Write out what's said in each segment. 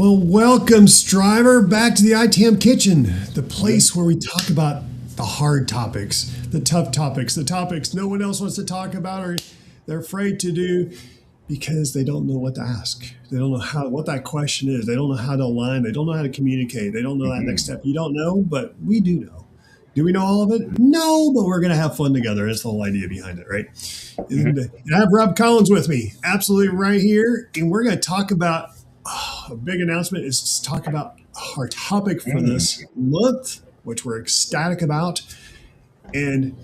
Well, welcome, Striver, back to the ITAM Kitchen, the place where we talk about the hard topics, the tough topics, the topics no one else wants to talk about or they're afraid to do because they don't know what to ask. They don't know what that question is. They don't know how to align. They don't know how to communicate. They don't know that next step. You don't know, but we do know. Do we know all of it? No, but we're going to have fun together. That's the whole idea behind it, right? And I have Rob Collins with me, absolutely right here. And we're going to talk about a big announcement is to talk about our topic for this month, which we're ecstatic about, and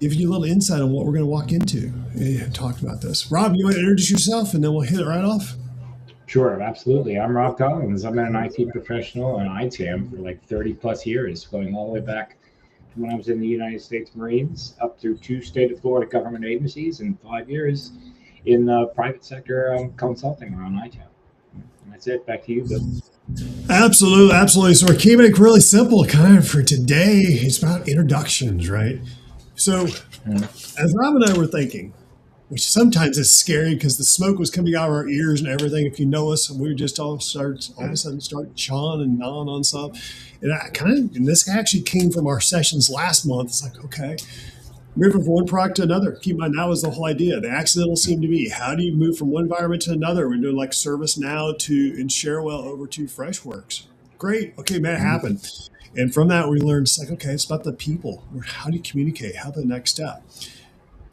give you a little insight on what we're going to walk into and talk about this. Rob, you want to introduce yourself, and then we'll hit it right off? Sure, absolutely. I'm Rob Collins. I'm an IT professional and ITAM for like 30 plus years, going all the way back to when I was in the United States Marines up through 2 state of Florida government agencies and 5 years in the private sector consulting around ITAM. And that's it. Back to you, Bill. Absolutely, absolutely. So we're keeping it really simple kind of for today. It's about introductions, right? So as Rob and I were thinking, which sometimes is scary because the smoke was coming out of our ears and everything. If you know us, we would just all of a sudden start chawing and gnawing on something. And this actually came from our sessions last month. It's like, okay, moving from one product to another. Keep in mind, that was the whole idea. The accidental CMDB. How do you move from one environment to another? We're doing like ServiceNow and Sharewell over to Freshworks. Great. Okay, man, it happened. And from that, we learned, it's like, okay, it's about the people. How do you communicate? How the next step?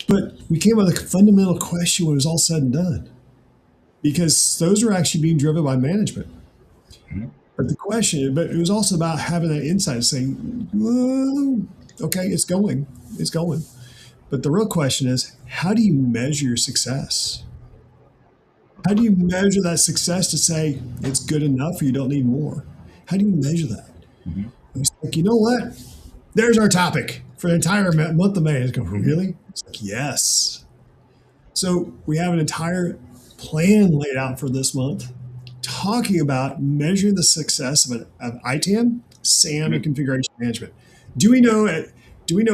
But we came up with a fundamental question when it was all said and done, because those are actually being driven by management. But it was also about having that insight, saying, well, okay, it's going. But the real question is, how do you measure your success? How do you measure that success to say it's good enough or you don't need more? How do you measure that? It's like, you know what? There's our topic for the entire month of May. It's going, really? It's like, yes. So we have an entire plan laid out for this month, talking about measuring the success of ITAM, SAM, and configuration management. Do we know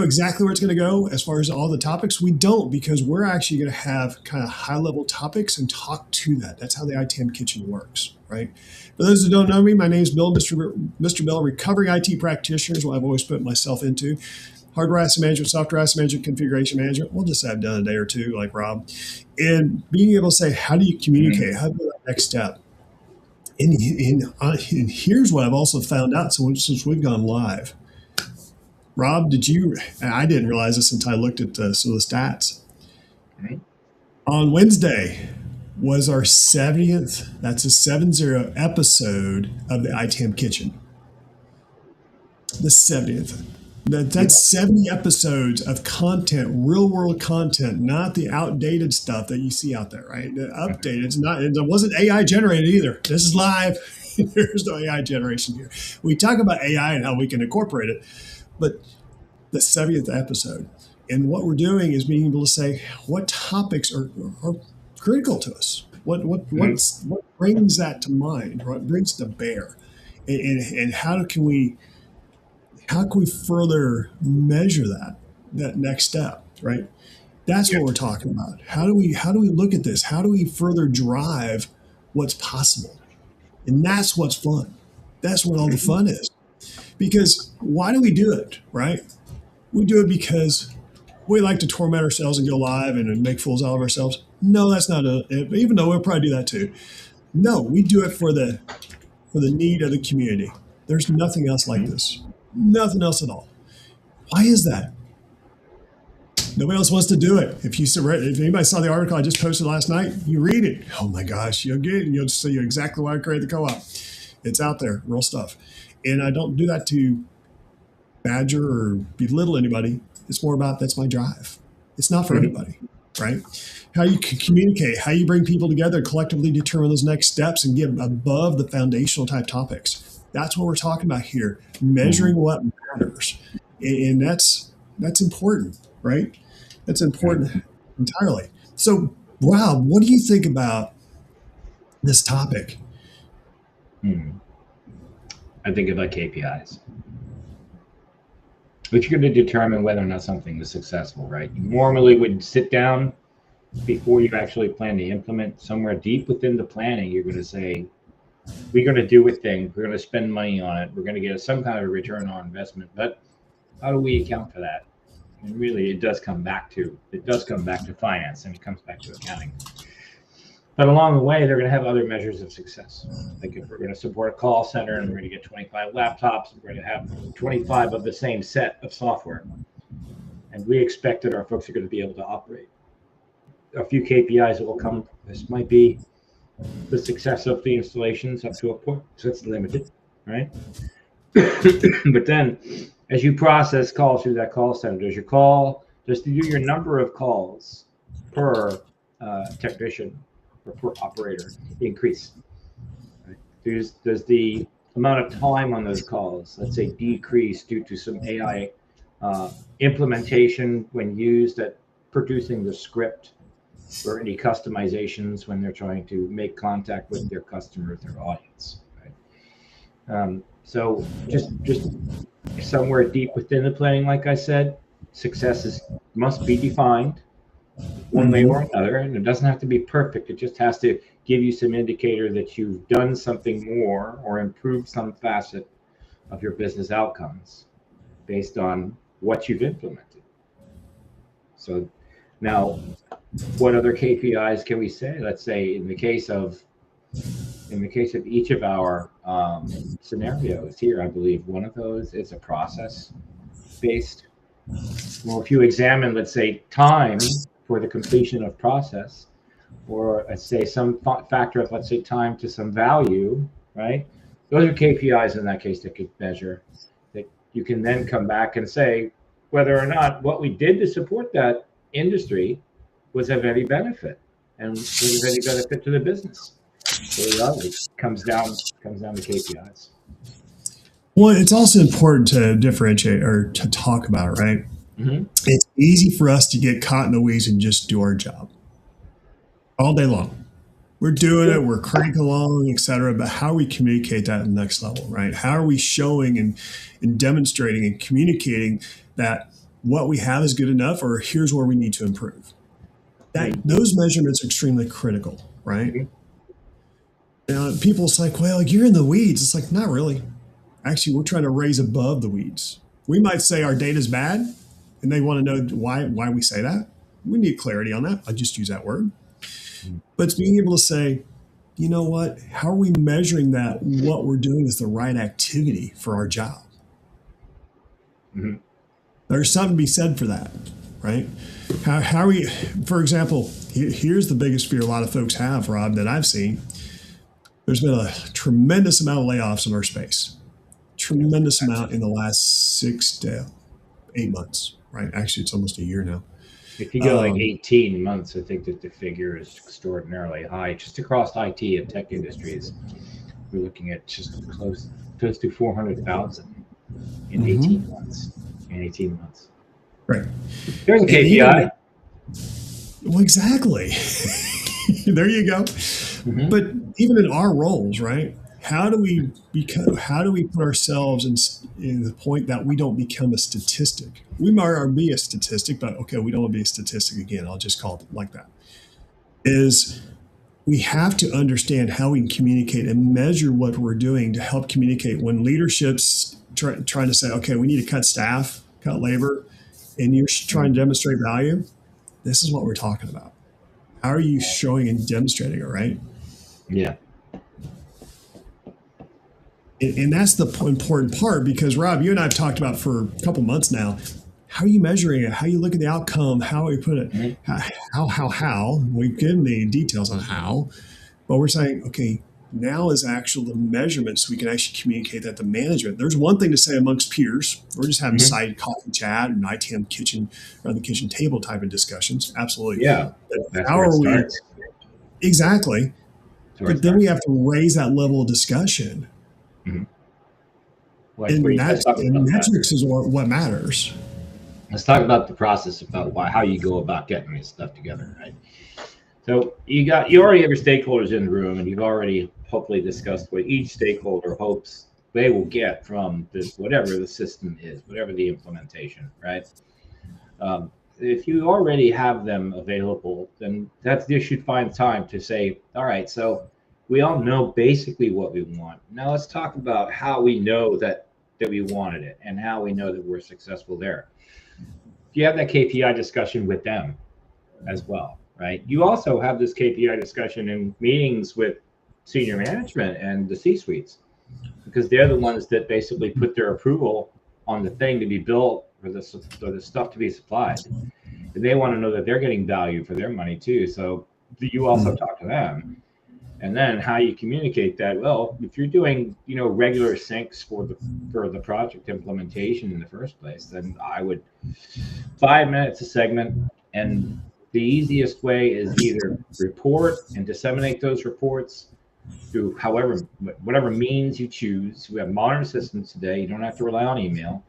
exactly where it's going to go as far as all the topics? We don't, because we're actually going to have kind of high-level topics and talk to that. That's how the ITAM Kitchen works, right? For those who don't know me, my name is Bill, Mr. Bill, recovering IT practitioner is what I've always put myself into. Hardware asset management, software asset management, configuration management. We'll just have done a day or two like Rob. And being able to say, how do you communicate? How do you do that next step? And here's what I've also found out since we've gone live. Rob, I didn't realize this until I looked at some of the stats. On Wednesday was our 70th, that's a 70 episode of the ITAM Kitchen. The 70th. That's 70 episodes of content, real world content, not the outdated stuff that you see out there, right? The updated, it wasn't AI generated either. This is live. There's no AI generation here. We talk about AI and how we can incorporate it, but the 70th episode. And what we're doing is being able to say what topics are critical to us. What brings that to mind? What brings it to bear? And how can we further measure that next step, right? That's what we're talking about. How do we look at this? How do we further drive what's possible? And that's what's fun. That's what all the fun is. Because why do we do it, right? We do it because we like to torment ourselves and go live and make fools out of ourselves. No, that's not it. Even though we'll probably do that too. No, we do it for the need of the community. There's nothing else like this. Nothing else at all. Why is that? Nobody else wants to do it. If anybody saw the article I just posted last night, you read it. Oh my gosh, you'll get it. You'll see exactly why I created the co-op. It's out there, real stuff. And I don't do that to badger or belittle anybody. It's more about that's my drive. It's not for everybody, right? How you can communicate, how you bring people together, collectively determine those next steps and get above the foundational type topics. That's what we're talking about here, measuring what matters. And that's important, right? That's important entirely. So, Rob, what do you think about this topic? I think about KPIs, which are going to determine whether or not something is successful, right? You normally would sit down before you actually plan to implement somewhere deep within the planning. You're going to say, we're going to do a thing. We're going to spend money on it. We're going to get some kind of a return on investment. But how do we account for that? And really, it does come back to finance, and it comes back to accounting. But along the way, they're going to have other measures of success. Like if we're going to support a call center and we're going to get 25 laptops, we're going to have 25 of the same set of software. And we expect that our folks are going to be able to operate. A few KPIs that will come. This might be the success of the installations up to a point, so it's limited, right? But then, as you process calls through that call center, does your number of calls per technician or per operator increase? Right? Does the amount of time on those calls, let's say, decrease due to some AI implementation when used at producing the script, or any customizations when they're trying to make contact with their customers, their audience, right? So just somewhere deep within the planning, like I said, success must be defined one way or another, and it doesn't have to be perfect. It just has to give you some indicator that you've done something more or improved some facet of your business outcomes based on what you've implemented. So now, what other KPIs can we say? Let's say in the case of each of our scenarios here, I believe one of those is a process based. Well, if you examine, let's say, time for the completion of process, or let's say some factor of, let's say, time to some value, right? Those are KPIs in that case that could measure, that you can then come back and say whether or not what we did to support that industry was of any benefit and was of any benefit to the business. So it comes down to KPIs. Well, it's also important to differentiate or to talk about it, right? Mm-hmm. It's easy for us to get caught in the weeds and just do our job all day long. We're doing it, we're cranking along, et cetera, but how we communicate that at the next level, right? How are we showing and demonstrating and communicating that what we have is good enough, or here's where we need to improve? Those measurements are extremely critical, right? People's like, well, you're in the weeds. It's like, not really. Actually, we're trying to raise above the weeds. We might say our data's bad, and they want to know why we say that. We need clarity on that. I just use that word. But it's being able to say, you know what? How are we measuring that what we're doing is the right activity for our job? Mm-hmm. There's something to be said for that, right? How are we, for example, here's the biggest fear a lot of folks have, Rob, that I've seen. There's been a tremendous amount of layoffs in our space. Tremendous amount in the last 6 to 8 months, right? Actually, it's almost a year now. If you go like 18 months, I think that the figure is extraordinarily high. Just across IT and tech industries, we're looking at just close to 400,000 in 18 months. Right. There's a KPI. Well, exactly. There you go. Mm-hmm. But even in our roles, right? How do we put ourselves in the point that we don't become a statistic? We might be a statistic, but okay, we don't want to be a statistic again. I'll just call it like that. Is we have to understand how we can communicate and measure what we're doing to help communicate when leadership's trying to say, okay, we need to cut staff, cut labor, and you're trying to demonstrate value. This is what we're talking about. How are you showing and demonstrating it, right? Yeah. And that's the important part, because Rob, you and I have talked about for a couple months now, how are you measuring it? How you look at the outcome? How we put it? Mm-hmm. How? We've given the details on how, but we're saying, okay, now is actual the measurement so we can actually communicate that to management. There's one thing to say amongst peers. We're just having side coffee chat and ITAM Kitchen around the kitchen table type of discussions. Absolutely. Yeah. But how are we? Exactly. But then we have to raise that level of discussion. Mm-hmm. And metrics is what matters. Let's talk about the process about how you go about getting this stuff together, right? So you already have your stakeholders in the room, and you've already hopefully discussed what each stakeholder hopes they will get from this, whatever the system is, whatever the implementation, right? If you already have them available, then you should find time to say, all right, so We all know basically what we want. Now let's talk about how we know that we wanted it and how we know that we're successful there. You have that KPI discussion with them as well, right? You also have this KPI discussion in meetings with senior management and the C suites, because they're the ones that basically put their approval on the thing to be built for the stuff to be supplied. And they want to know that they're getting value for their money too. So you also talk to them. And then how you communicate that. Well, if you're doing, regular syncs for the project implementation in the first place, then I would 5 minutes a segment. And the easiest way is either report and disseminate those reports through whatever means you choose. We have modern systems today. You don't have to rely on email.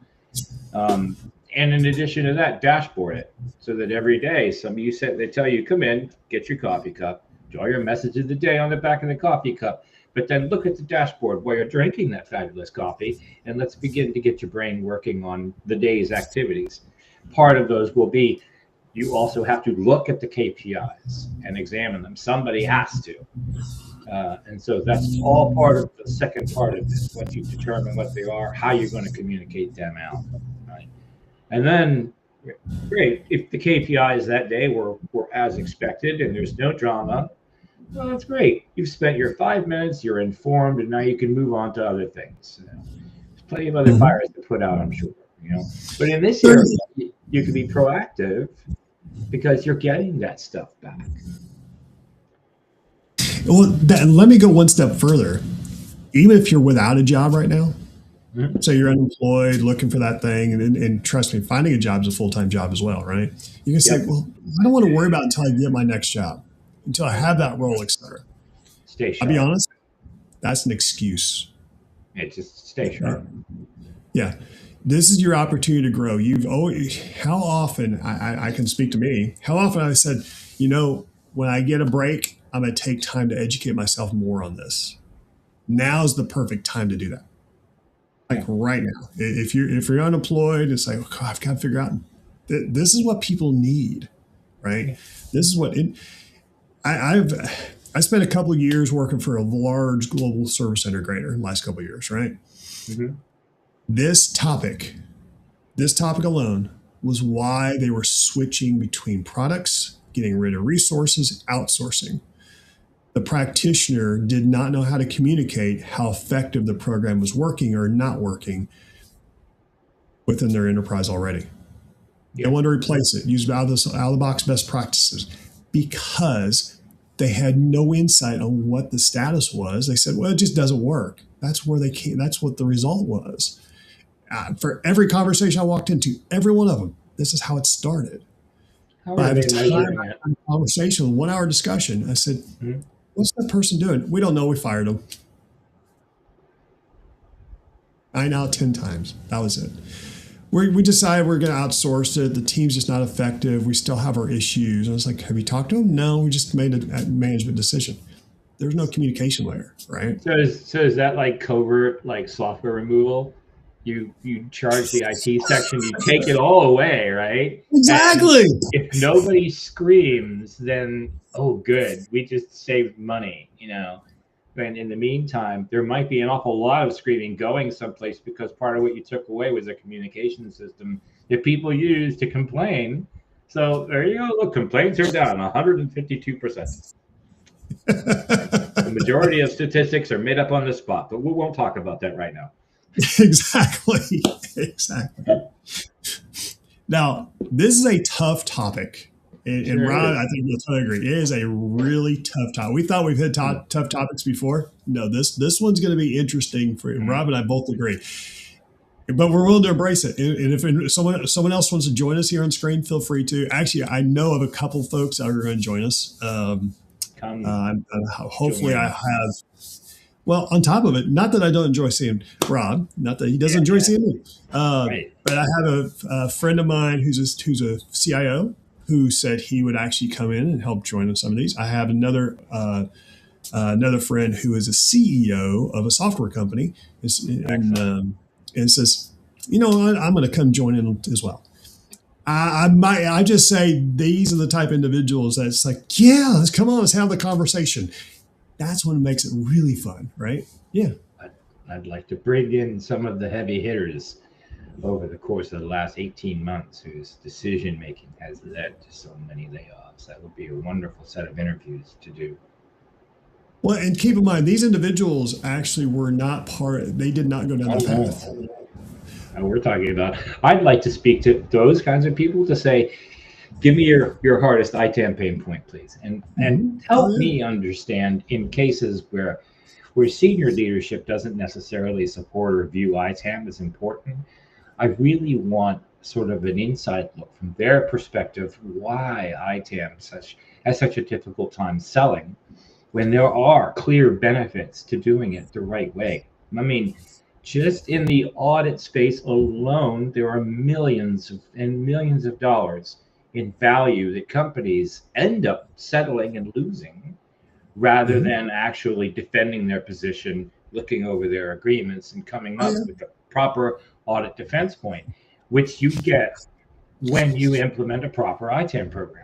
And in addition to that, dashboard it so that every day, they tell you, come in, get your coffee cup, draw your message of the day on the back of the coffee cup, but then look at the dashboard while you're drinking that fabulous coffee, and let's begin to get your brain working on the day's activities. Part of those will be, you also have to look at the KPIs and examine them. Somebody has to. And so that's all part of the second part of this, once you determine what they are, how you're going to communicate them out. Right? And then, great, if the KPIs that day were as expected and there's no drama, well, that's great. You've spent your 5 minutes, you're informed, and now you can move on to other things. There's plenty of other fires to put out, I'm sure. But in this area, you can be proactive because you're getting that stuff back. Well, let me go one step further. Even if you're without a job right now, so you're unemployed, looking for that thing, and trust me, finding a job is a full-time job as well, right? You can say, well, I don't want to worry about it until I get my next job, until I have that role, etc. Stay sharp. I'll be honest, that's an excuse. Yeah, just stay sharp. Yeah. This is your opportunity to grow. How often, I can speak to me, how often I said, when I get a break, I'm going to take time to educate myself more on this. Now's the perfect time to do that. Like right now, if you're unemployed, it's like, oh, I've got to figure out. This is what people need, right? This is what I spent a couple of years working for a large global service integrator in the last couple of years, right? Mm-hmm. This topic alone was why they were switching between products, getting rid of resources, outsourcing. The practitioner did not know how to communicate how effective the program was working or not working within their enterprise already. They wanted to replace it, use out of the box best practices, because they had no insight on what the status was. They said, well, it just doesn't work. That's where they came. That's what the result was. For every conversation I walked into, every one of them, this is how it started. By the time I had a conversation, 1 hour discussion, I said, what's that person doing? We don't know. We fired them. 9 out of 10 times. That was it. We decided we're going to outsource it. The team's just not effective. We still have our issues. I was like, have you talked to them? No, we just made a management decision. There's no communication layer, right? So is that like covert, like software removal? You charge the IT section, you take it all away, right? Exactly. And if nobody screams, then, oh, good, we just saved money, And in the meantime, there might be an awful lot of screaming going someplace because part of what you took away was a communication system that people use to complain. So there you go. Look, complaints are down 152%. The majority of statistics are made up on the spot, but we won't talk about that right now. Exactly. Now, this is a tough topic. And Ron, I think you'll totally agree. It is a really tough topic. We thought we've had tough topics before. No, this one's going to be interesting for Rob and I both agree. But we're willing to embrace it. And if someone else wants to join us here on screen, feel free to. Actually, I know of a couple of folks that are going to join us. Hopefully I have. Well, on top of it, not that I don't enjoy seeing Rob, not that he doesn't enjoy seeing me, right. But I have a friend of mine who's a CIO who said he would actually come in and help join on some of these. I have another friend who is a CEO of a software company and says, I'm going to come join in as well. I just say these are the type of individuals that's like, yeah, let's have the conversation. That's when it makes it really fun, right? Yeah. I'd like to bring in some of the heavy hitters over the course of the last 18 months whose decision making has led to so many layoffs. That would be a wonderful set of interviews to do. Well, and keep in mind, these individuals actually were not they did not go down Oh that path. no. We're talking about, I'd like to speak to those kinds of people to say, give me your hardest ITAM pain point, please. And Oh, help yeah. me understand in cases where senior leadership doesn't necessarily support or view ITAM as important. I really want sort of an inside look from their perspective why ITAM has such a difficult time selling when there are clear benefits to doing it the right way. I mean, just in the audit space alone, there are millions and millions of dollars in value that companies end up settling and losing rather Mhm. than actually defending their position, looking over their agreements, and coming Oh, up yeah. with the proper audit defense point, which you get when you implement a proper ITAM program.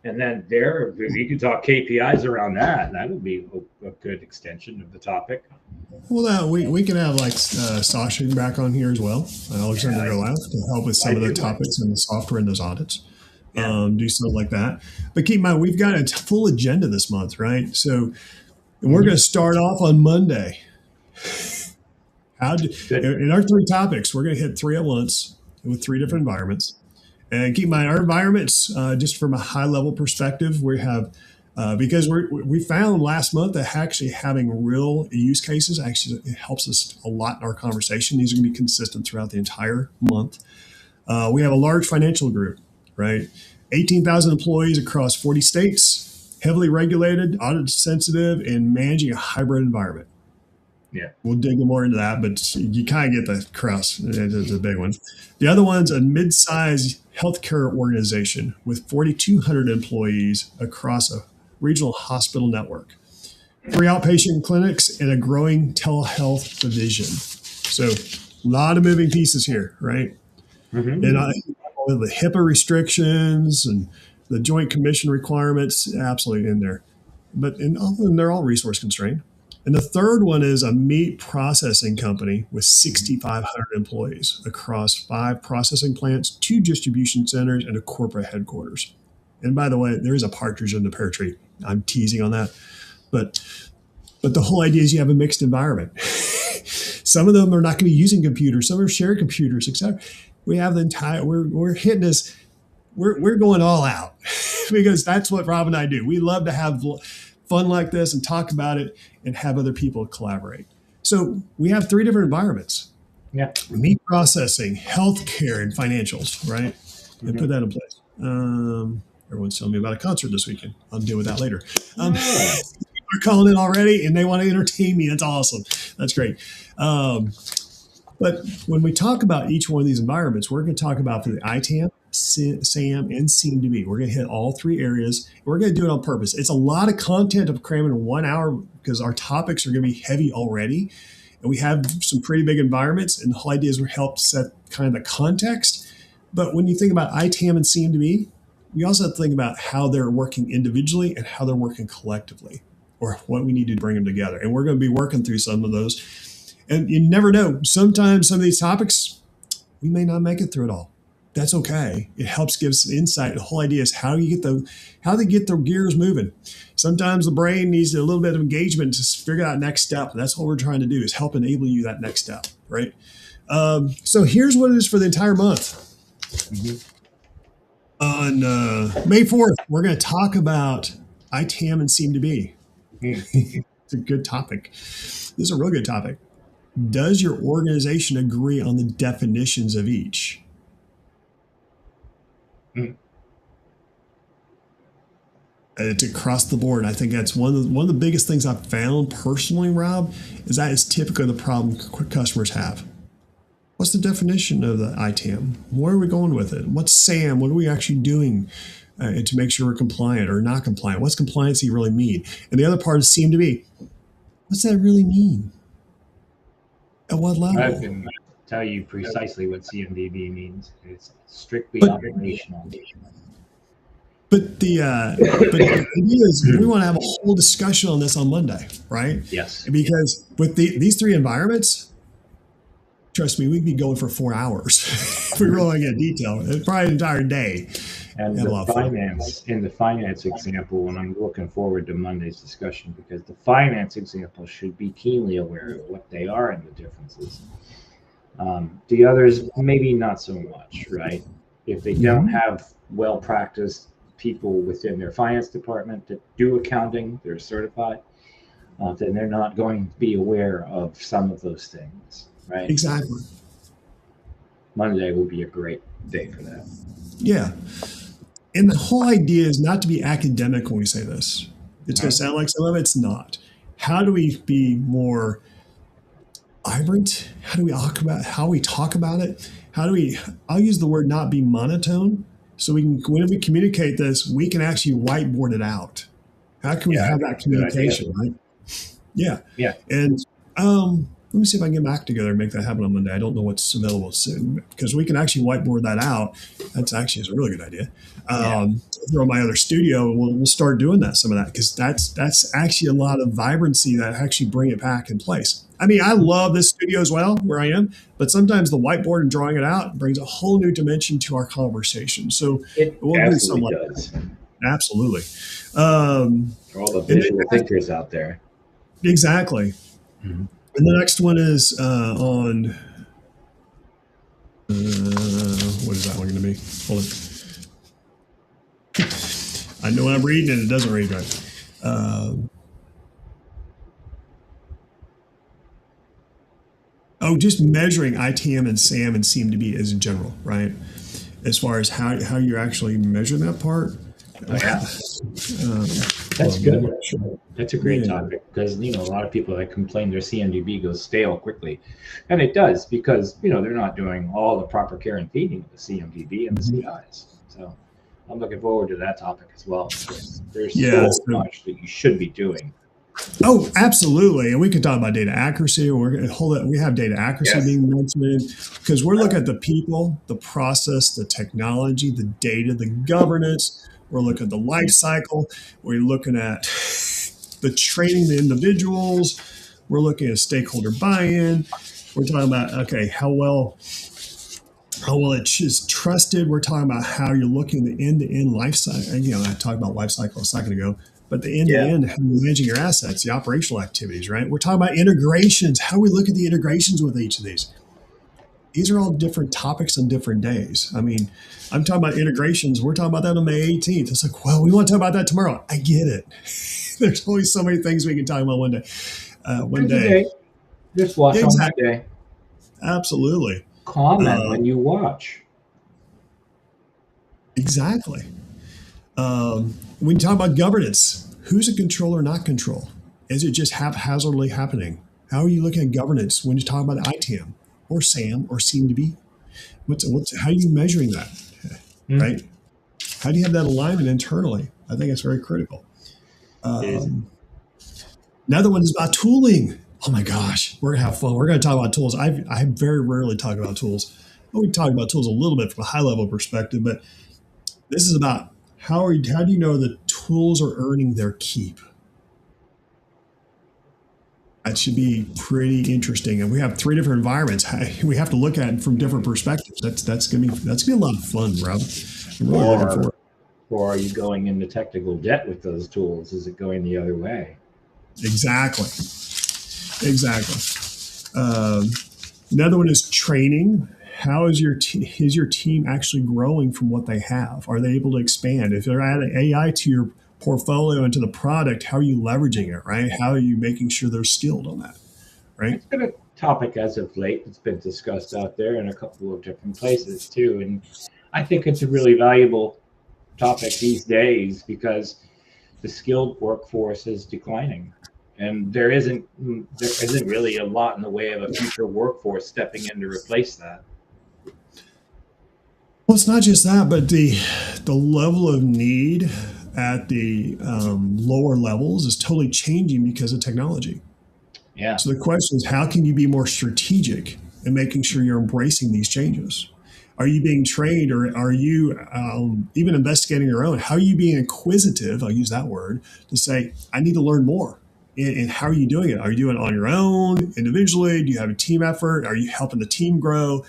And then there, we could talk KPIs around that. That would be a good extension of the topic. Well, we can have like Sasha back on here as well, Alexander Yeah, Golaf, to help with some I of the do. topics in the software and those audits. Yeah. Do something like that. But keep in mind, we've got a full agenda this month, right? So, and we're going Hmm. to start off on Monday. Good. In our three topics, we're going to hit three at once with three different environments. And keep in mind, our environments, just from a high level perspective, we have because we found last month that actually having real use cases actually it helps us a lot in our conversation. These are going to be consistent throughout the entire month. We have a large financial group, right? 18,000 employees across 40 states, heavily regulated, audit sensitive, and managing a hybrid environment. Yeah. We'll dig more into that, but you kind of get the crust. It's a big one. The other one's a mid-sized healthcare organization with 4,200 employees across a regional hospital network, three outpatient clinics, and a growing telehealth division. So, a lot of moving pieces here, right? And Hmm. all the HIPAA restrictions and the Joint Commission requirements, absolutely in there. But in all of them, they're all resource constrained. And the third one is a meat processing company with 6,500 employees across 5 processing plants, 2 distribution centers, and a corporate headquarters. And by the way, there is a partridge in the pear tree. I'm teasing on that, but the whole idea is you have a mixed environment. Some of them are not going to be using computers. Some are shared computers, etc. We have the entire. We're hitting this. We're going all out because that's what Rob and I do. We love to have fun like this and talk about it and have other people collaborate. So we have 3 different environments: Yeah. meat processing, healthcare, and financials. Right, and put Hmm. that in place. Everyone's telling me about a concert this weekend. I'll deal with that later. Oh, They're calling in already and they want to entertain me. That's awesome. That's great. Um, but when we talk about each one of these environments, we're going to talk about for the ITAM, SAM, and CMDB. We're going to hit all 3 areas. We're going to do it on purpose. It's a lot of content to cram in 1 hour because our topics are going to be heavy already. And we have some pretty big environments. And the whole idea is we help set kind of the context. But when you think about ITAM and CMDB, we also have to think about how they're working individually and how they're working collectively, or what we need to bring them together. And we're going to be working through some of those. And you never know. Sometimes some of these topics, we may not make it through it all. That's okay. It helps give us insight. The whole idea is how they get their gears moving. Sometimes the brain needs a little bit of engagement to figure out next step. And that's what we're trying to do is help enable you that next step, right? So here's what it is for the entire month. hmm. On May 4th, we're going to talk about ITAM and CMDB. It's a good topic. This is a real good topic. Does your organization agree on the definitions of each? Mm. It's across the board. I think that's one of the biggest things I've found personally, Rob, is that is typically the problem customers have. What's the definition of the ITAM? Where are we going with it? What's SAM? What are we actually doing to make sure we're compliant or not compliant? What's compliancy really mean? And the other part is CMDB. What's that really mean? At what I level? can tell you precisely what CMDB means. It's strictly But operational. but the idea is we want to have a whole discussion on this on Monday, right? Yes. Because with these three environments, trust me, we'd be going for 4 hours if we really want to get detail. It's probably an entire day. And Have a the lot of fun. finance example, and I'm looking forward to Monday's discussion because the finance example should be keenly aware of what they are and the differences. The others, maybe not so much, right? If they don't have well-practiced people within their finance department that do accounting, they're certified, then they're not going to be aware of some of those things, right? Exactly. Monday will be a great day for that. Yeah. And the whole idea is not to be academic when we say this. It's going to sound like some of it's not. How do we be more vibrant? How do we talk about it? I'll use the word not be monotone. So when we communicate this, we can actually whiteboard it out. How can we have that communication, right? Yeah. Yeah. And let me see if I can get back together and make that happen on Monday. I don't know what's available soon because we can actually whiteboard that out. That's actually a really good idea. Through my other studio, we'll start doing some of that because that's actually a lot of vibrancy that actually bring it back in place. I mean, I love this studio as well where I am, but sometimes the whiteboard and drawing it out brings a whole new dimension to our conversation. So we'll do something like that. Absolutely. For all the visual thinkers out there. Exactly. Mm-hmm. And the next one is on, what is that one going to be? Hold on. I know when I'm reading it, it doesn't read right. Just measuring ITM and SAM and CMDB as in general, right? As far as how you actually measure that part. That's good. That's a great topic because a lot of people that complain their CMDB goes stale quickly, and it does because they're not doing all the proper care and feeding of the CMDB and the CIs. So I'm looking forward to that topic as well. There's so much that you should be doing. Oh, absolutely, and we could talk about data accuracy. We have data accuracy being mentioned because we're looking at the people, the process, the technology, the data, the governance. We're looking at the life cycle. We're looking at the training the individuals. We're looking at stakeholder buy-in. We're talking about, how well it is trusted. We're talking about how you're looking at the end-to-end life cycle. I talked about life cycle a second ago, but the end-to-end, how you're managing your assets, the operational activities, right? We're talking about integrations, how we look at the integrations with each of these. These are all different topics on different days. I mean, I'm talking about integrations. We're talking about that on May 18th. It's like, well, we want to talk about that tomorrow. I get it. There's only so many things we can talk about one day. One day. Just watch on that day. Absolutely. Comment when you watch. Exactly. When you talk about governance, who's in control or not control? Is it just haphazardly happening? How are you looking at governance when you talk about ITAM? Or SAM or CMDB? How are you measuring that, right? How do you have that alignment internally? I think it's very critical. Another one is about tooling. Oh my gosh, we're gonna have fun. We're gonna talk about tools. I very rarely talk about tools. We talk about tools a little bit from a high level perspective, but this is about how do you know the tools are earning their keep? That should be pretty interesting, and we have 3 different environments. We have to look at it from different perspectives. That's gonna be a lot of fun, Rob. I'm really looking forward. Or are you going into technical debt with those tools? Is it going the other way? Exactly. Another one is training. How is your team actually growing from what they have? Are they able to expand? If they're adding AI to your portfolio into the product, how are you leveraging it, right? How are you making sure they're skilled on that, right? It's been a topic as of late that's been discussed out there in a couple of different places too. And I think it's a really valuable topic these days because the skilled workforce is declining. And there isn't really a lot in the way of a future workforce stepping in to replace that. Well, it's not just that, but the level of need at the lower levels is totally changing because of technology. Yeah. So the question is, how can you be more strategic in making sure you're embracing these changes? Are you being trained, or are you even investigating your own? How are you being inquisitive? I'll use that word to say, I need to learn more. And how are you doing it? Are you doing it on your own, individually? Do you have a team effort? Are you helping the team grow?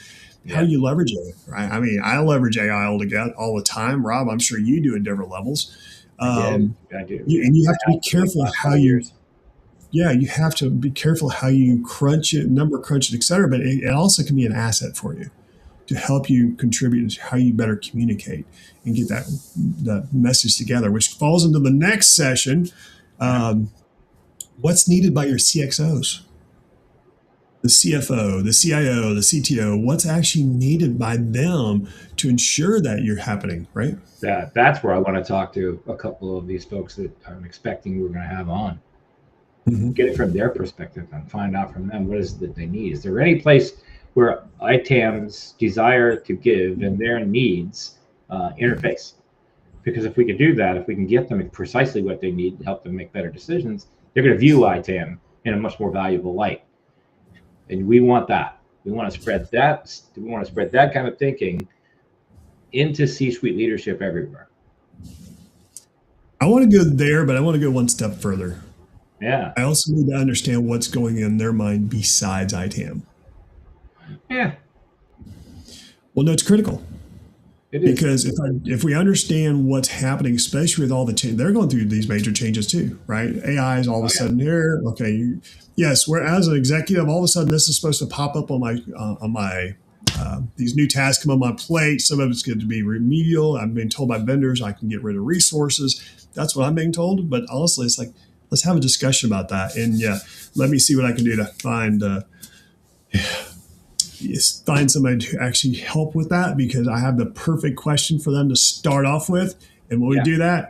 How Yeah, are you leveraging it? Right? I mean, I leverage AI all the time. Rob, I'm sure you do at different levels. I do. Um, I do. you, Yeah, and you have to I be have for like the careful last how couple of you, years. yeah, you have to be careful how you crunch it, number crunch it, et cetera. But it also can be an asset for you to help you contribute to how you better communicate and get that message together, which falls into the next session. Yeah. Um, what's needed by your CXOs, the CFO, the CIO, the CTO? What's actually needed by them to ensure that you're happening, right? That's where I want to talk to a couple of these folks that I'm expecting we're going to have on. Mm-hmm. Get it from their perspective and find out from them what is it that they need. Is there any place where ITAM's desire to give and their needs interface? Because if we could do that, if we can get them precisely what they need to help them make better decisions, they're going to view ITAM in a much more valuable light. And we want that. We want to spread that. We want to spread that kind of thinking into C-suite leadership everywhere. I want to go there, but I want to go one step further. Yeah. I also need to understand what's going in their mind besides ITAM. Yeah. Well, no, it's critical. It is. Because if we understand what's happening, especially with all the change, they're going through these major changes too, right? AI is all of a sudden here. Okay, yes. Where as an executive, all of a sudden this is supposed to pop up on my these new tasks come on my plate. Some of it's going to be remedial. I'm being told by vendors I can get rid of resources. That's what I'm being told. But honestly, it's like, let's have a discussion about that. And yeah, let me see what I can do to find somebody to actually help with that, because I have the perfect question for them to start off with. And when we do that,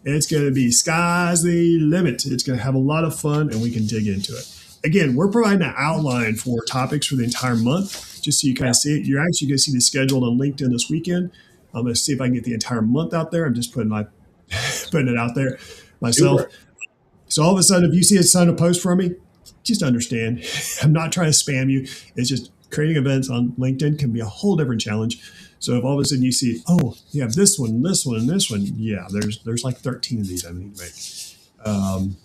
it's going to be sky's the limit. It's going to have a lot of fun and we can dig into it. Again, we're providing an outline for topics for the entire month, just so you kind of see it. You're actually going to see this scheduled on LinkedIn this weekend. I'm going to see if I can get the entire month out there. I'm just putting it out there myself. Super. So all of a sudden, if you see a sign a post from me, just understand, I'm not trying to spam you. It's just creating events on LinkedIn can be a whole different challenge. So if all of a sudden you see, oh, you have this one, this one, and this one, yeah, there's like 13 of these I need to make.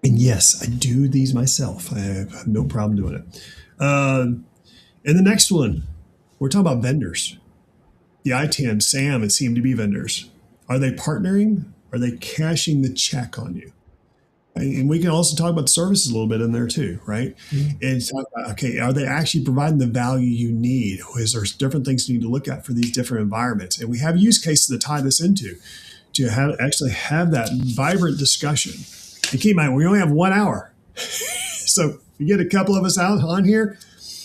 And yes, I do these myself. I have no problem doing it. And the next one, we're talking about vendors. The ITAM, SAM, and CMDB vendors. Are they partnering? Are they cashing the check on you? And we can also talk about services a little bit in there too, right? Mm-hmm. And talk about, okay, are they actually providing the value you need? Is there different things you need to look at for these different environments? And we have use cases to tie this into, to actually have that vibrant discussion. And keep in mind, we only have 1 hour. So you get a couple of us out on here.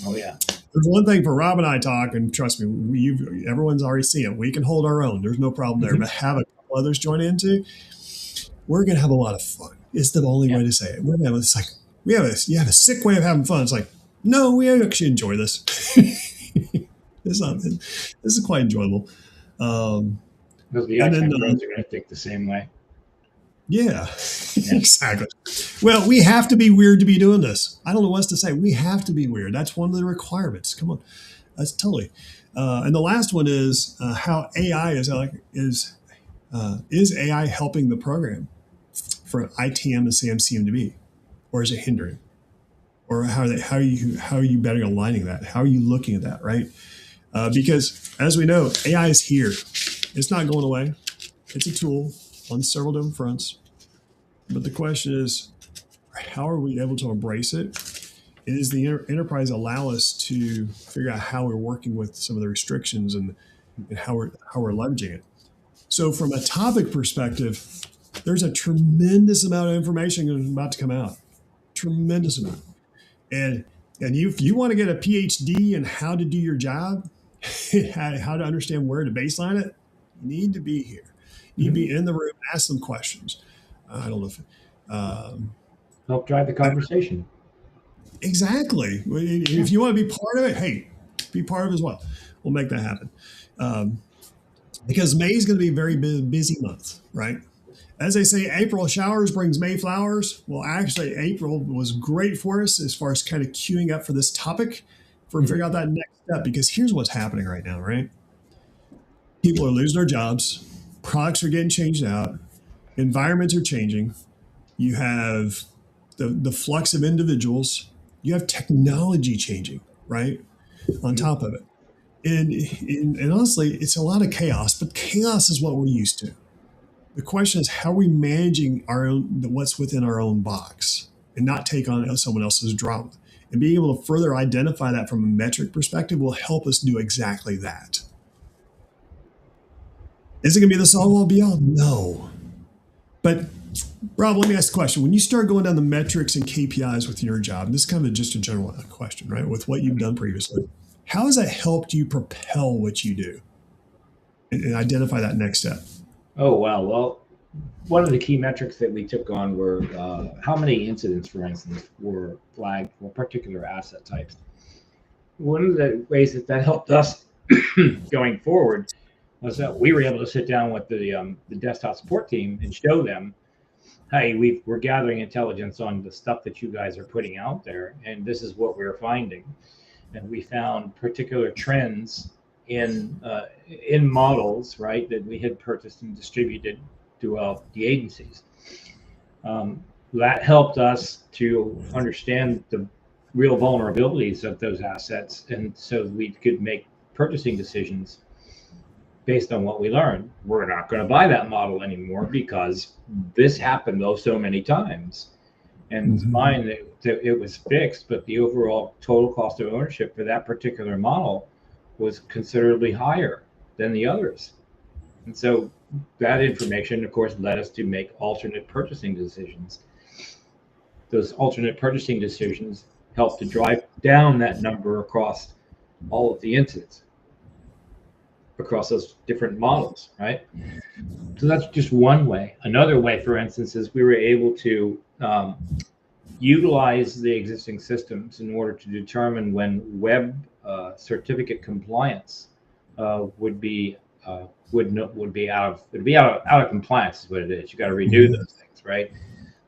Oh, yeah. There's one thing for Rob and I talk, and trust me, everyone's already seen it. We can hold our own. There's no problem there. Mm-hmm. But have a couple others join into, we're going to have a lot of fun. It's the only way to say it. We're gonna have, it's like you have a sick way of having fun. It's like, no, we actually enjoy this. This is quite enjoyable. Because the ITAM friends are going to think the same way. Yeah, exactly. Well, we have to be weird to be doing this. I don't know what else to say. We have to be weird. That's one of the requirements. Come on, that's totally. And the last one is how AI is AI helping the program for ITM and SAM CMDB, or is it hindering? Or how are you better aligning that? How are you looking at that, right? Because as we know, AI is here. It's not going away. It's a tool on several different fronts. But the question is, how are we able to embrace it? And does the enterprise allow us to figure out how we're working with some of the restrictions and how we're leveraging it? So from a topic perspective, there's a tremendous amount of information about to come out. Tremendous amount. And if you want to get a PhD in how to do your job, how to understand where to baseline it, you need to be here. You need to be in the room, ask some questions. I don't know if help drive the conversation. Exactly. If you want to be part of it, hey, be part of it as well. We'll make that happen. Because May is going to be a very busy month, right? As they say, April showers brings May flowers. Well, actually, April was great for us as far as kind of queuing up for this topic figure out that next step. Because here's what's happening right now, right? People are losing their jobs, products are getting changed out, environments are changing. You have the flux of individuals. You have technology changing, right? On top of it. And honestly, it's a lot of chaos, but chaos is what we're used to. The question is, how are we managing our own, what's within our own box and not take on someone else's drama? And being able to further identify that from a metric perspective will help us do exactly that. Is it going to be the solve all be all? No. But Rob, let me ask the question. When you start going down the metrics and KPIs with your job, and this is kind of just a general question, right? With what you've done previously, how has that helped you propel what you do and identify that next step? Oh, wow. Well, one of the key metrics that we took on were how many incidents, for instance, were flagged for particular asset types. One of the ways that helped us going forward was that we were able to sit down with the desktop support team and show them, hey, we're gathering intelligence on the stuff that you guys are putting out there, and this is what we're finding. And we found particular trends in models, right, that we had purchased and distributed throughout the agencies. That helped us to understand the real vulnerabilities of those assets, and so we could make purchasing decisions based on what we learned. We're not going to buy that model anymore because this happened so many times. And it's fine that it was fixed, but the overall total cost of ownership for that particular model was considerably higher than the others. And so that information, of course, led us to make alternate purchasing decisions. Those alternate purchasing decisions helped to drive down that number across all of the incidents, across those different models, right? So that's just one way. Another way, for instance, is we were able to utilize the existing systems in order to determine when web certificate compliance would be out of compliance is what it is. You got to renew those things, right?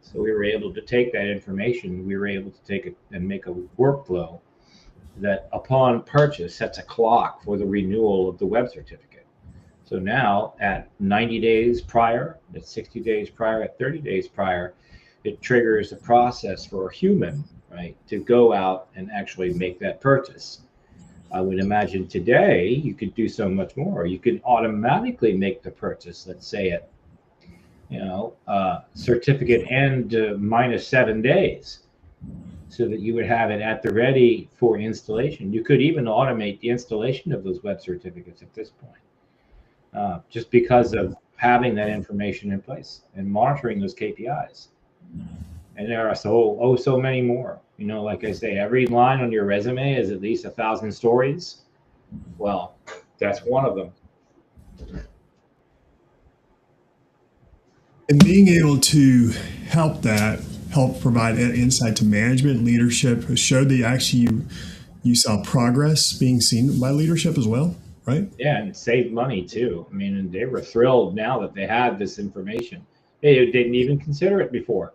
So we were able to take that information. We were able to take it and make a workflow that upon purchase sets a clock for the renewal of the web certificate. So now at 90 days prior, at 60 days prior, at 30 days prior, it triggers a process for a human, right, to go out and actually make that purchase. I would imagine today you could do so much more. You could automatically make the purchase, let's say at, certificate end minus 7 days, so that you would have it at the ready for installation. You could even automate the installation of those web certificates at this point, just because of having that information in place and monitoring those KPIs. And there are so many more. Like I say, every line on your resume is at least 1,000 stories. Well, that's one of them. And being able to help provide insight to management, leadership, showed that actually you saw progress being seen by leadership as well, right? Yeah, and save money too. I mean, and they were thrilled now that they had this information. They didn't even consider it before.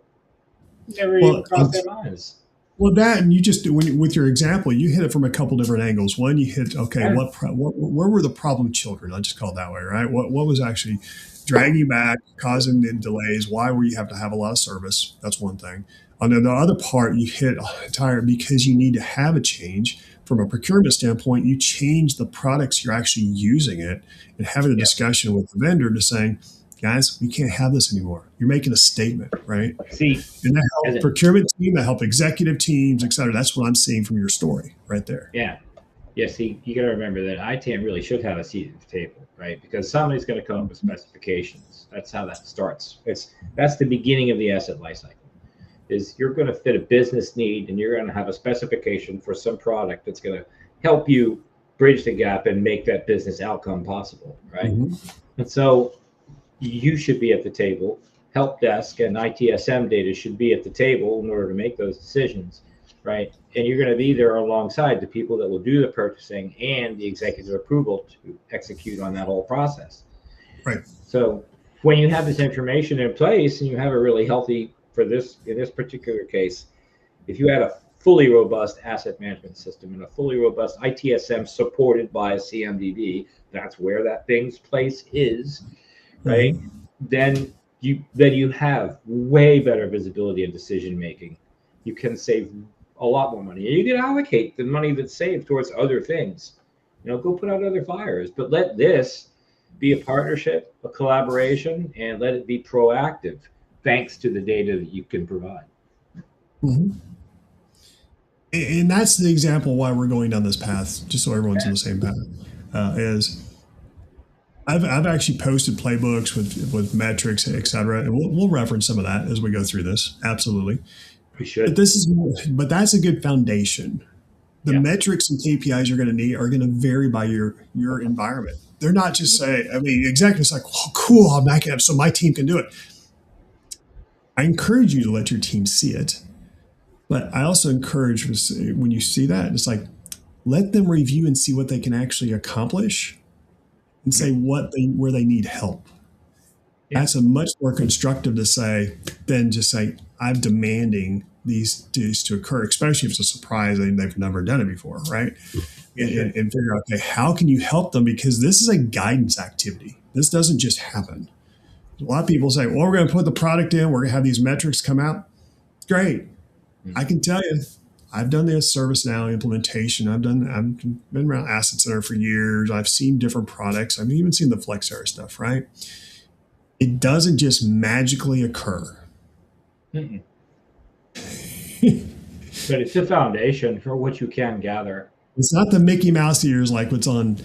Never even crossed their minds. Well, that, and you just, with your example, you hit it from a couple different angles. One, you hit, okay, where were the problem children? I'll just call it that way, right? What was actually dragging you back, causing the delays? Why were you have to have a lot of service? That's one thing. On the other part, you hit entire, because you need to have a change from a procurement standpoint. You change the products you're actually using it, and having a discussion with the vendor to saying, guys, we can't have this anymore. You're making a statement, right? See, and that helps procurement team, that help executive teams, et cetera. That's what I'm seeing from your story right there. Yeah. Yeah, see, you got to remember that ITAM really should have a seat at the table, right? Because somebody's going to come up with specifications. That's how that starts. That's the beginning of the asset lifecycle. Is you're going to fit a business need, and you're going to have a specification for some product that's going to help you bridge the gap and make that business outcome possible, right? And so you should be at the table. Help desk and ITSM data should be at the table in order to make those decisions, right? And you're going to be there alongside the people that will do the purchasing and the executive approval to execute on that whole process. Right. So when you have this information in place and you have a really healthy, in this particular case, if you had a fully robust asset management system and a fully robust ITSM supported by a CMDB, that's where that thing's place is, right? Mm-hmm. Then you have way better visibility and decision making. You can save a lot more money. And you can allocate the money that's saved towards other things. Go put out other fires, but let this be a partnership, a collaboration, and let it be proactive thanks to the data that you can provide. Mm-hmm. And that's the example why we're going down this path, just so everyone's on the same path, is I've actually posted playbooks with metrics, et cetera, and we'll reference some of that as we go through this. Absolutely. We should. But that's a good foundation. The metrics and KPIs you're going to need are going to vary by your environment. They're not just executives like, well, cool, I'm backing up so my team can do it. I encourage you to let your team see it. But I also encourage when you see that, it's like, let them review and see what they can actually accomplish and say where they need help. Yeah. That's a much more constructive to say than just say, I'm demanding these to occur, especially if it's a surprise and they've never done it before, right? And figure out, okay, how can you help them? Because this is a guidance activity. This doesn't just happen. A lot of people say, well, we're going to put the product in, we're going to have these metrics come out. Great. I can tell you, I've done this ServiceNow implementation. I've been around Asset Center for years. I've seen different products. I've even seen the FlexAir stuff, right? It doesn't just magically occur. But it's the foundation for what you can gather. It's not the Mickey Mouse ears like what's on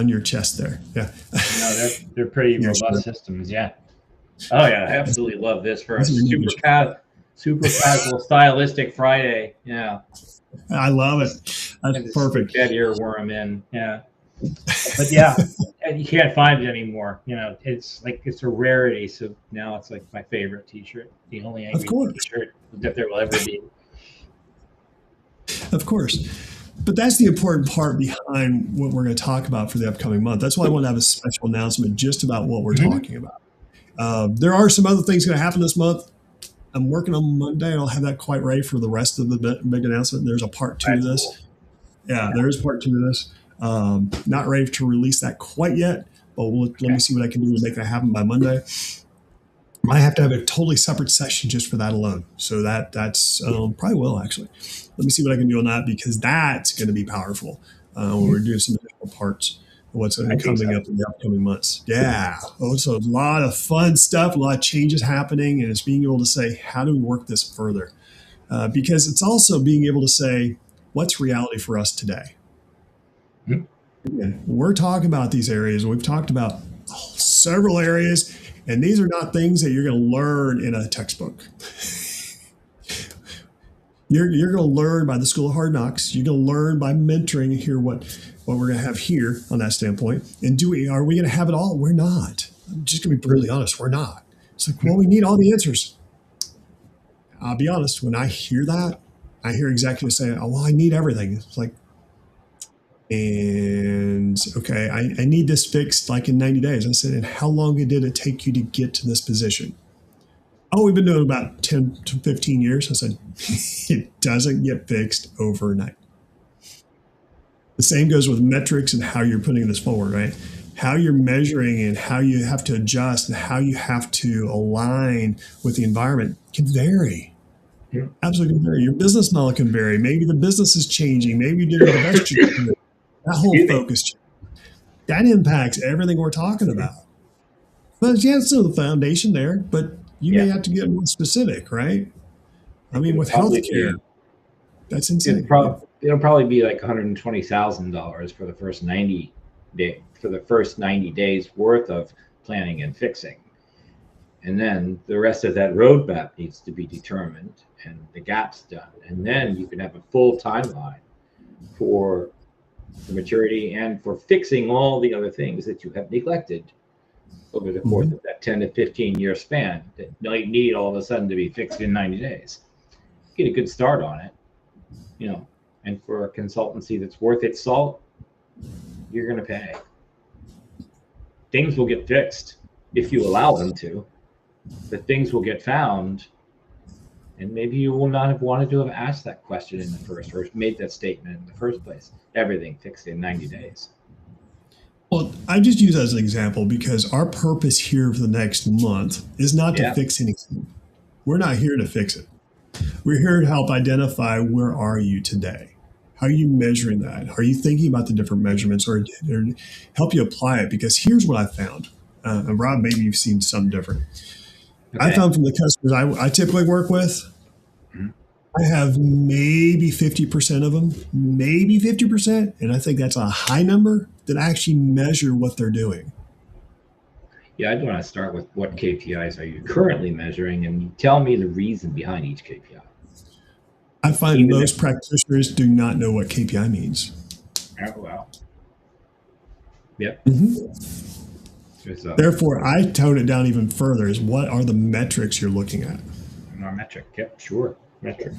your chest there. Yeah. No, they're pretty robust systems. Yeah. Oh yeah, I absolutely love this for a super casual, stylistic Friday. Yeah. I love it. That's perfect. Get earworm in. Yeah. But yeah, and you can't find it anymore. It's a rarity. So now it's like my favorite T-shirt. The only angry T-shirt that there will ever be. Of course. But that's the important part behind what we're going to talk about for the upcoming month. That's why I want to have a special announcement just about what we're talking about. There are some other things going to happen this month. I'm working on Monday, and I'll have that quite ready for the rest of the big announcement. There's a part 2 to this. Cool. Yeah, there is part 2 to this. Not ready to release that quite yet, but let me see what I can do to make that happen by Monday. Might have to have a totally separate session just for that alone. So that's probably will, actually. Let me see what I can do on that, because that's going to be powerful when we're doing some additional parts of what's coming up in the upcoming months. Yeah. So a lot of fun stuff, a lot of changes happening, and it's being able to say, how do we work this further? Because it's also being able to say, what's reality for us today? Again, we're talking about these areas. We've talked about several areas, and these are not things that you're going to learn in a textbook. You're going to learn by the School of Hard Knocks. You're going to learn by mentoring and hear what we're going to have here on that standpoint. And are we going to have it all? We're not. I'm just going to be brutally honest. We're not. It's like, well, we need all the answers. I'll be honest. When I hear that, I hear executives saying, oh, well, I need everything. It's like, and okay, I need this fixed like in 90 days. I said, and how long did it take you to get to this position? Oh, we've been doing about 10 to 15 years. I said, it doesn't get fixed overnight. The same goes with metrics and how you're putting this forward, right? How you're measuring and how you have to adjust and how you have to align with the environment can vary. Yeah. Absolutely can vary. Your business model can vary. Maybe the business is changing. Maybe you're doing the best you can. That whole focus, that impacts everything we're talking about. But yeah, it's still the foundation there, but you may have to get more specific, right? I mean, with healthcare, that's insane. It'll probably be like $120,000 for the first 90 days worth of planning and fixing. And then the rest of that roadmap needs to be determined and the gaps done. And then you can have a full timeline for the maturity and for fixing all the other things that you have neglected over the course of that 10 to 15 year span that you need all of a sudden to be fixed in 90 days. Get a good start on it, and for a consultancy that's worth its salt, you're going to pay. Things will get fixed if you allow them to, but things will get found And maybe you will not have wanted to have asked that question in the first or made that statement in the first place. Everything fixed in 90 days. Well, I just use that as an example because our purpose here for the next month is not to Yeah. fix anything. We're not here to fix it. We're here to help identify where are you today? How are you measuring that? Are you thinking about the different measurements or help you apply it? Because here's what I found. And Rob, maybe you've seen some different. Okay. I found from the customers I typically work with, I have maybe 50% of them, maybe 50%, and I think that's a high number that actually measure what they're doing. Yeah, I'd want to start with what KPIs are you currently measuring, and tell me the reason behind each KPI. I find Even most practitioners do not know what KPI means. Oh, well. Yep. Therefore, I tone it down even further is what are the metrics you're looking at? Our metric. Yep, sure. Metric.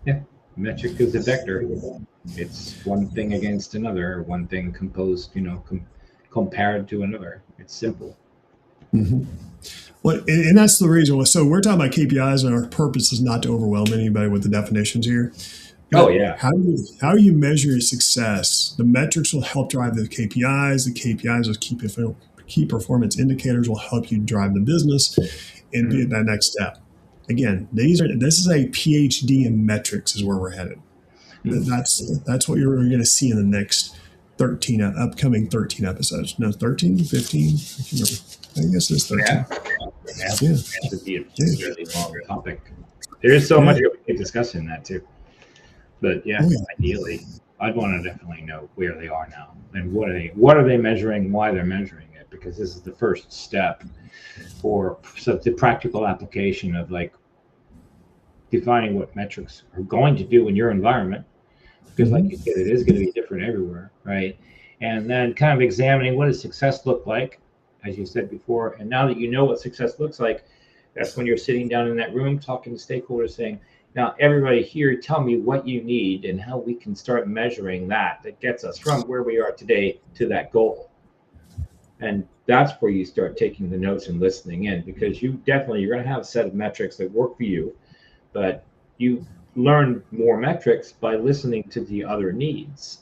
Yeah. Metric is a vector. It's one thing against another, one thing composed, compared to another. It's simple. Well, and that's the reason. So we're talking about KPIs, and our purpose is not to overwhelm anybody with the definitions here. Oh, yeah. How you measure your success? The metrics will help drive the KPIs. The KPIs will key performance indicators will help you drive the business and be at that next step. Again, this is a PhD in metrics is where we're headed. That's what you're going to see in the next upcoming 13 episodes. No, 13, 15. I can't remember. I guess it's 13. Yeah. It would be a really long topic. There is so much we can discuss in that too. But ideally, I'd want to definitely know where they are now and what are they measuring, why they're measuring it, because this is the first step for the practical application of like defining what metrics are going to do in your environment. Because like you said, it is going to be different everywhere, right? And then kind of examining what does success look like, as you said before. And now that you know what success looks like, that's when you're sitting down in that room talking to stakeholders saying, now, everybody here, tell me what you need and how we can start measuring that gets us from where we are today to that goal. And that's where you start taking the notes and listening in, because you're going to have a set of metrics that work for you, but you learn more metrics by listening to the other needs.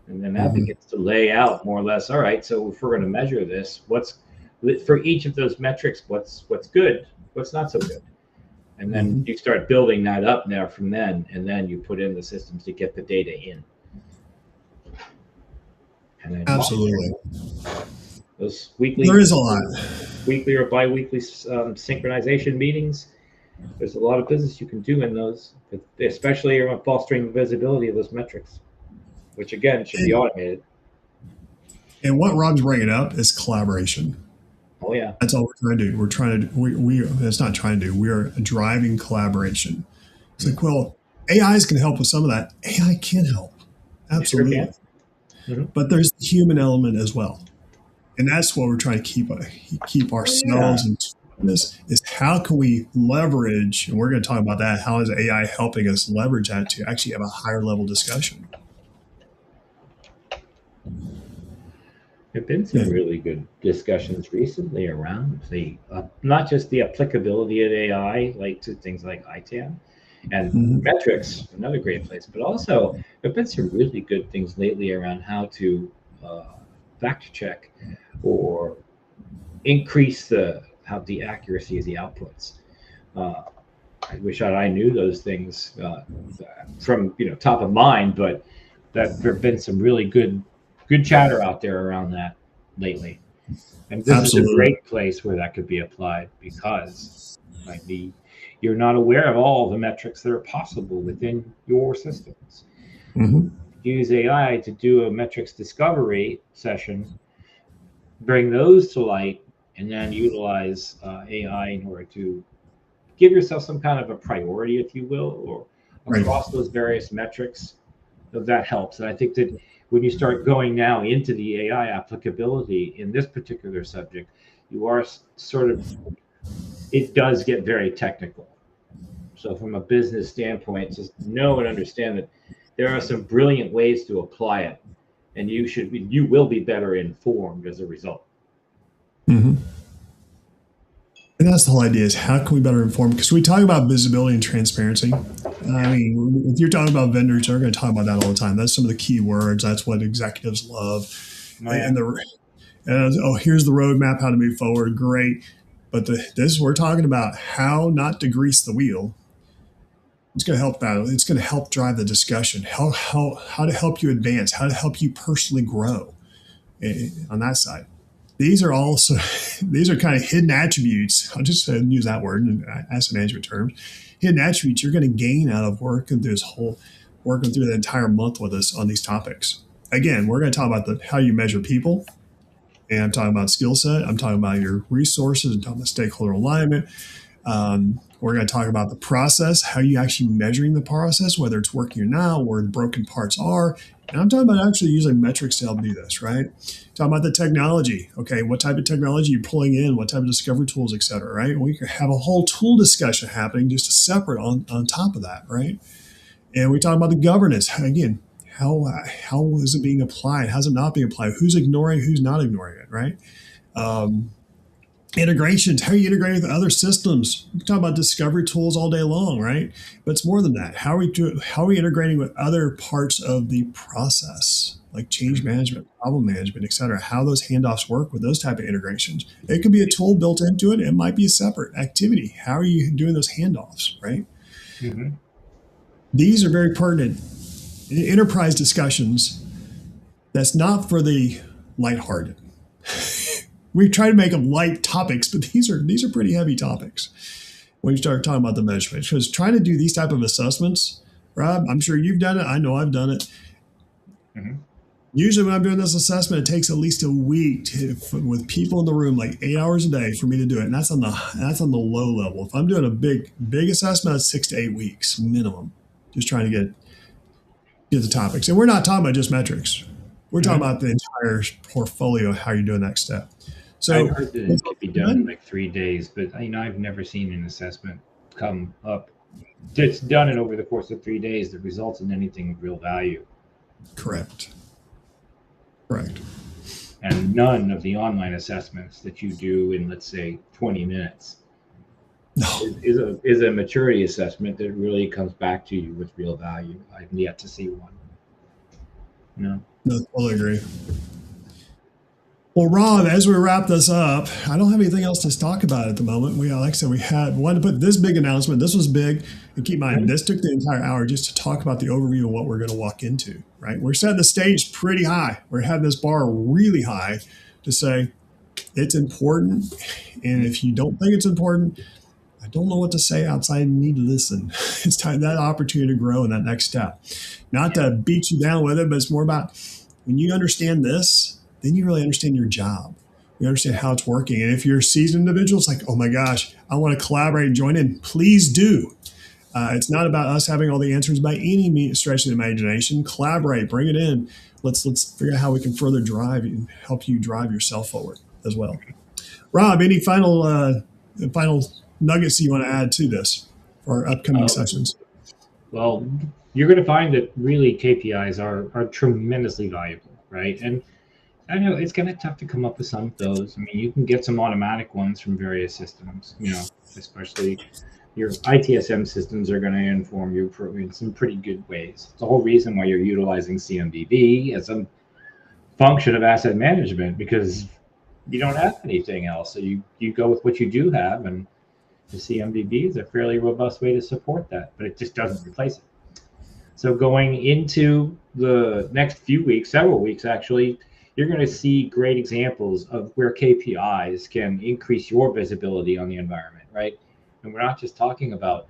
And then that begins to lay out more or less, all right, so if we're going to measure this, what's for each of those metrics, what's good, what's not so good. And then you start building that up now from then, and then you put in the systems to get the data in. And then absolutely. Those weekly, there is a lot. Weekly or bi-weekly synchronization meetings. There's a lot of business you can do in those, especially around fostering visibility of those metrics, which again should be automated. And what Rob's bringing up is collaboration. Oh yeah, that's all we're trying to do. We're trying to it's not trying to do. We are driving collaboration. It's like, well, AIs can help with some of that. AI can help, absolutely, sure can. But there's the human element as well, and that's what we're trying to keep ourselves in. This is how can we leverage, and we're going to talk about that. How is AI helping us leverage that to actually have a higher level discussion? There have been some really good discussions recently around the not just the applicability of AI, like to things like ITAM and metrics, another great place, but also there have been some really good things lately around how to fact check or increase the accuracy of the outputs. I wish I knew those things from top of mind, but that there have been some really good chatter out there around that lately. And this is a great place where that could be applied, because you're not aware of all the metrics that are possible within your systems. Use AI to do a metrics discovery session, bring those to light, and then utilize AI in order to give yourself some kind of a priority, if you will, or across those various metrics. So that helps. And I think that when you start going now into the AI applicability in this particular subject, you are it does get very technical. So from a business standpoint, just know and understand that there are some brilliant ways to apply it, and you will be better informed as a result. And And that's the whole idea, is how can we better inform? Because we talk about visibility and transparency. I mean, if you're talking about vendors, they're going to talk about that all the time. That's some of the key words. That's what executives love. Here's the roadmap, how to move forward. Great. But we're talking about how not to grease the wheel. It's going to help that. It's going to help drive the discussion. How to help you advance, how to help you personally grow on that side. These are kind of hidden attributes. I'll just use that word in asset management terms. Hidden attributes you're going to gain out of working through the entire month with us on these topics. Again, we're going to talk about how you measure people. And I'm talking about skill set. I'm talking about your resources. I'm talking about stakeholder alignment. We're going to talk about the process, how you actually measuring the process, whether it's working or not, where the broken parts are. And I'm talking about actually using metrics to help do this, right? Talking about the technology. Okay, what type of technology you're pulling in, what type of discovery tools, et cetera, right? We could have a whole tool discussion happening just a separate on top of that, right? And we talk about the governance. Again, how is it being applied? How's it not being applied? Who's ignoring, who's not ignoring it, right? Integrations, how are you integrating with other systems? We talk about discovery tools all day long, right? But it's more than that. How are we integrating with other parts of the process, like change management, problem management, et cetera? How those handoffs work with those type of integrations. It could be a tool built into it. It might be a separate activity. How are you doing those handoffs, right? Mm-hmm. These are very pertinent enterprise discussions. That's not for the lighthearted. We try to make them light topics, but these are pretty heavy topics when you start talking about the measurement. Because trying to do these type of assessments, Rob, I'm sure you've done it. I know I've done it. Mm-hmm. Usually when I'm doing this assessment, it takes at least a week with people in the room, like 8 hours a day for me to do it. And that's on the low level. If I'm doing a big assessment, it's 6 to 8 weeks minimum, just trying to get the topics. And we're not talking about just metrics. We're talking about the entire portfolio, how you're doing that step. So I heard that it could be done in like 3 days, but I've never seen an assessment come up. It's done in over the course of 3 days that results in anything of real value. Correct. And none of the online assessments that you do in, let's say, 20 minutes is a maturity assessment that really comes back to you with real value. I've yet to see one. No, totally agree. Well, Rob, as we wrap this up, I don't have anything else to talk about at the moment. Like I said, we wanted to put this big announcement. This was big. And keep in mind, this took the entire hour just to talk about the overview of what we're going to walk into, right? We're setting the stage pretty high. We're having this bar really high to say it's important. And if you don't think it's important, I don't know what to say outside. You need to listen. It's time that opportunity to grow in that next step. Not to beat you down with it, but it's more about when you understand this, then you really understand your job. You understand how it's working. And if you're a seasoned individual, it's like, oh my gosh, I want to collaborate and join in. Please do. It's not about us having all the answers by any stretch of the imagination. Collaborate, bring it in. Let's figure out how we can further drive and help you drive yourself forward as well. Rob, any final nuggets you want to add to this for our upcoming sessions? Well, you're going to find that really KPIs are tremendously valuable, right? And I know it's going to be tough to come up with some of those. I mean, you can get some automatic ones from various systems, especially your ITSM systems are going to inform you in some pretty good ways. It's the whole reason why you're utilizing CMDB as a function of asset management, because you don't have anything else. So you go with what you do have, and the CMDB is a fairly robust way to support that, but it just doesn't replace it. So going into the next few weeks, several weeks actually, you're going to see great examples of where KPIs can increase your visibility on the environment, right? And we're not just talking about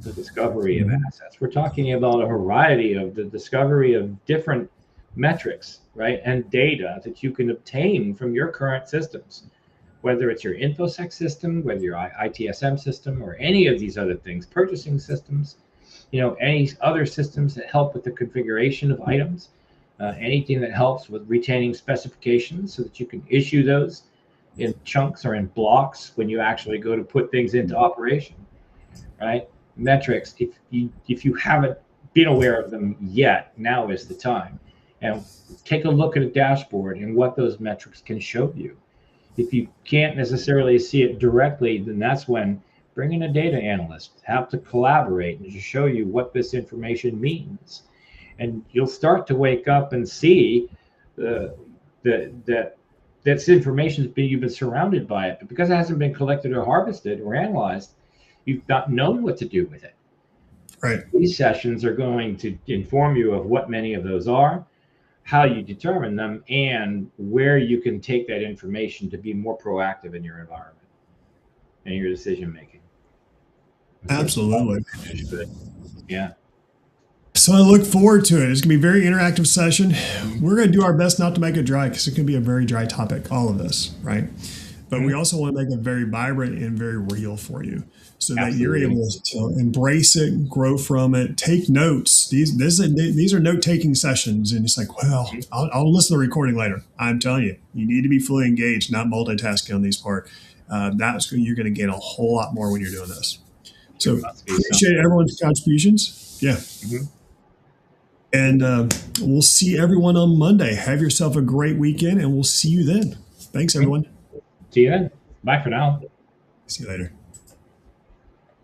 the discovery of assets. We're talking about a variety of the discovery of different metrics, right? And data that you can obtain from your current systems, whether it's your InfoSec system, whether your ITSM system, or any of these other things, purchasing systems, any other systems that help with the configuration of items. Anything that helps with retaining specifications so that you can issue those in chunks or in blocks when you actually go to put things into operation, right? Metrics, if you haven't been aware of them yet, now is the time. And take a look at a dashboard and what those metrics can show you. If you can't necessarily see it directly, then that's when bring in a data analyst, have to collaborate and to show you what this information means. And you'll start to wake up and see that this information is being, you've been surrounded by it, but because it hasn't been collected or harvested or analyzed, you've not known what to do with it. Right. These sessions are going to inform you of what many of those are, how you determine them, and where you can take that information to be more proactive in your environment and your decision making. Absolutely. Yeah. So I look forward to it. It's going to be a very interactive session. We're going to do our best not to make it dry because it can be a very dry topic, all of this, right? But we also want to make it very vibrant and very real for you so that you're able to embrace it, grow from it, take notes. These are note-taking sessions. And it's like, well, I'll listen to the recording later. I'm telling you, you need to be fully engaged, not multitasking on these part. You're going to gain a whole lot more when you're doing this. So appreciate everyone's contributions. Yeah. Mm-hmm. And we'll see everyone on Monday. Have yourself a great weekend, and we'll see you then. Thanks, everyone. See you then. Bye for now. See you later.